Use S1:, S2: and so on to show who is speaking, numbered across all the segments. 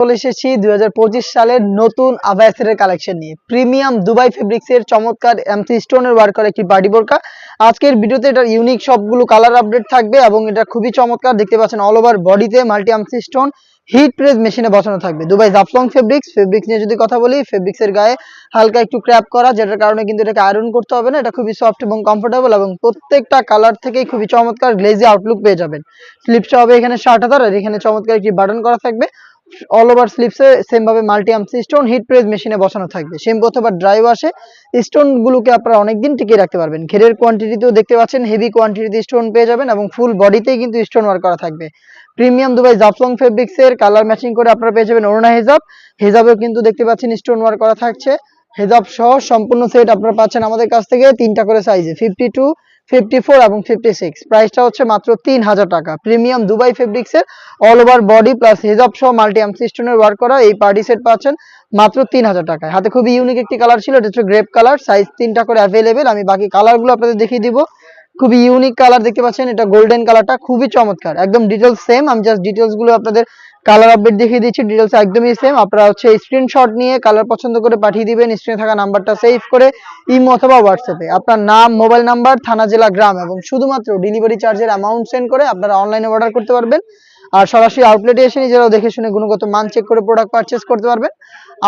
S1: চলে এসেছি 2025 সালের নতুন আভায়া সেটের কালেকশন নিয়ে। প্রিমিয়াম দুবাই ফেব্রিক্সের চমৎকার এমসি স্টোনের ওয়ার্ক করা একটি পার্টি বোরকা। আজকের ভিডিওতে এটার ইউনিক সবগুলো কালার আপডেট থাকবে এবং এটা খুবই চমৎকার। দেখতে পাচ্ছেন অল ওভার বডিতে multi MC stone hit press মেশিনে বসানো থাকবে। দুবাই জাফলং ফেব্রিক্স নিয়ে যদি কথা বলি, ফেব্রিক্সের গায়ে হালকা একটু ক্র্যাপ করা, যেটার কারণে কিন্তু এটাকে আয়রন করতে হবে না। এটা খুবই সফট এবং কমফোর্টেবল এবং প্রত্যেকটা কালার থেকেই খুবই চমৎকার গ্লেজি আউটলুক পেয়ে যাবেন। স্লিপসটা হবে এখানে 60,000 আর এখানে চমৎকার একটি বাটন করা থাকবে। অল ওভার স্লিপসে সেম ভাবে multi MC stone hit press মেশিনে বসানো থাকবে। শ্যাম্পু অথবা ড্রাই ওয়াশে স্টোন গুলোকে আপনারা অনেকদিন টিকিয়ে রাখতে পারবেন। ঘেরের কোয়ান্টিটিতেও দেখতে পাচ্ছেন হেভি কোয়ান্টিটিতে স্টোন পেয়ে যাবেন এবং ফুল বডিতেই কিন্তু স্টোন ওয়ার্ক করা থাকবে। প্রিমিয়াম দুবাই জাফলং ফেব্রিক্সের কালার ম্যাচিং করে আপনারা পেয়ে যাবেন ওড়না হেজাবেও কিন্তু দেখতে পাচ্ছেন স্টোন ওয়ার্ক করা থাকছে। হেজাব সহ সম্পূর্ণ সেট আপনারা পাচ্ছেন আমাদের কাছ থেকে তিনটা করে সাইজে 52, 54 এবং 56। প্রাইসটা হচ্ছে মাত্র 3000 টাকা। প্রিমিয়াম দুবাই ফেব্রিক্সের অল ওভার বডি প্লাস হেজাব সহ মাল্টি এমসি স্টোনের ওয়ার্ক করা এই পার্টি সেট পাচ্ছেন মাত্র 3000 টাকায়। হাতে খুবই ইউনিক একটি কালার ছিল, এটা হচ্ছে গ্রেপ কালার। সাইজ তিনটা করে অ্যাভেলেবেল। আমি বাকি কালারগুলো আপনাদের দেখিয়ে দিব। খুবই ইউনিক কালার দেখতে পাচ্ছেন, এটা গোল্ডেন কালারটা খুবই চমৎকার। একদম ডিটেলস সেম, আমি জাস্ট ডিটেলস গুলো আপনাদের কালার আপডেট দেখিয়ে দিচ্ছি। ডিটেলস একদমই সেম। আপনারা হচ্ছে স্ক্রিনশট নিয়ে কালার পছন্দ করে পাঠিয়ে দিবেন। স্ক্রিনে থাকা নাম্বারটা সেভ করে ইমো অথবা হোয়াটসঅ্যাপে আপনার নাম, মোবাইল নাম্বার, থানা, জেলা, গ্রাম এবং শুধুমাত্র ডেলিভারি চার্জের অ্যামাউন্ট সেন্ড করে আপনারা অনলাইনে অর্ডার করতে পারবেন। আর সরাসরি আউটলেটে এসে নিজেরাও দেখে শুনে গুণগত মান চেক করে প্রোডাক্ট পারচেজ করতে পারবেন।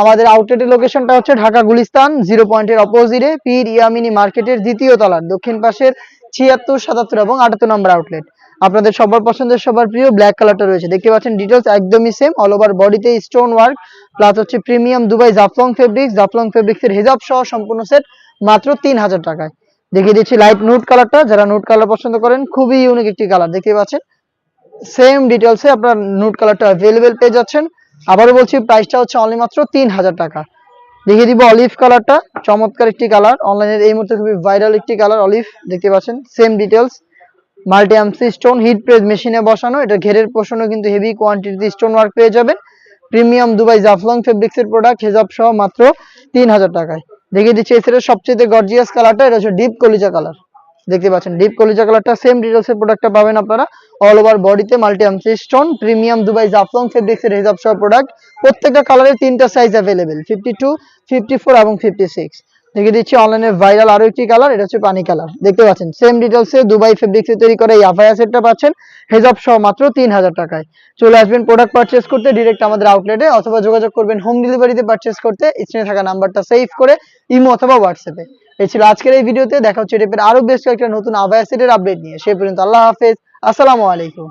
S1: আমাদের আউটলেটের লোকেশনটা হচ্ছে ঢাকা গুলিস্তান 0 পয়েন্টের অপোজিটে পীর ইয়ামিনী মার্কেটের দ্বিতীয় তলার দক্ষিণ পাশের 76, 77 এবং 78 নম্বর আউটলেট। আপনাদের সবার পছন্দের সবার প্রিয় ব্ল্যাক কালারটা রয়েছে, দেখতে পাচ্ছেন ডিটেলস একদমই সেম। অল ওভার বডিতে স্টোন ওয়ার্ক প্লাস হচ্ছে প্রিমিয়াম দুবাই জাফলং ফেব্রিক্সের হেজাব সহ সম্পূর্ণ সেট মাত্র 3000 টাকায়। দেখিয়ে দিচ্ছি লাইট নুড কালারটা, যারা নুড কালার পছন্দ করেন খুবই ইউনিক একটি কালার। দেখতে পাচ্ছেন সেম ডিটেলসে আপনার নুড কালারটা अवेलेबल পেয়ে যাচ্ছেন। আবারও বলছি প্রাইসটা হচ্ছে অনলি মাত্র 3000 টাকা। দেখিয়ে দিব অলিভ কালারটা, চমৎকার একটি কালার, অনলাইনে এই মুহূর্তে খুবই ভাইরাল একটি কালার অলিভ। দেখতে পাচ্ছেন same details multi MC stone hit press মেশিনে বসানো। এটা ঘেরের পোর্শনও কিন্তু হেভি কোয়ান্টিটি স্টোন ওয়ার্ক পেয়ে যাবেন। প্রিমিয়াম দুবাই জাফলং ফেব্রিক্সের প্রোডাক্ট হেজাব সহ মাত্র 3000 টাকায়। দেখিয়ে দিচ্ছি এই সেটের সবচেয়ে গর্জিয়াস কালারটা, এটা হচ্ছে ডিপ কলিজা কালার। দেখতে পাচ্ছেন ডিপ কলিজা কালারটা, সেম ডিটেলসের প্রোডাক্টটা পাবেন আপনারা। অল ওভার বডিতে multi MC stone premium Dubai Jaflong ফেব্রিক্সের হেজাব সহ প্রোডাক্ট। প্রত্যেকটা কালারের তিনটা সাইজ अवेलेबल 52, 54 এবং 56। দেখিয়ে দিচ্ছি অনলাইনে ভাইরাল আরো একটি কালার, এটা হচ্ছে পানি কালার। দেখতে পাচ্ছেন সেম ডিটেলসে দুবাই ফেব্রিক্সে তৈরি করা এই আভায়া সেটটা পাচ্ছেন হেজাব সহ মাত্র 3000 টাকায়। চলে আসবেন প্রোডাক্ট পারচেজ করতে ডাইরেক্ট আমাদের আউটলেটে অথবা যোগাযোগ করবেন হোম ডেলিভারিতে পারচেজ করতে। স্ক্রিনে থাকা নাম্বারটা সেভ করে ইমো অথবা হোয়াটসঅ্যাপে। এই ছিল আজকের এই ভিডিওতে। দেখা হচ্ছে এর আরো বেশ কয়েকটা নতুন আভায়া সেটের আপডেট নিয়ে। সেই পর্যন্ত আল্লাহ হাফেজ, আসসালামু আলাইকুম।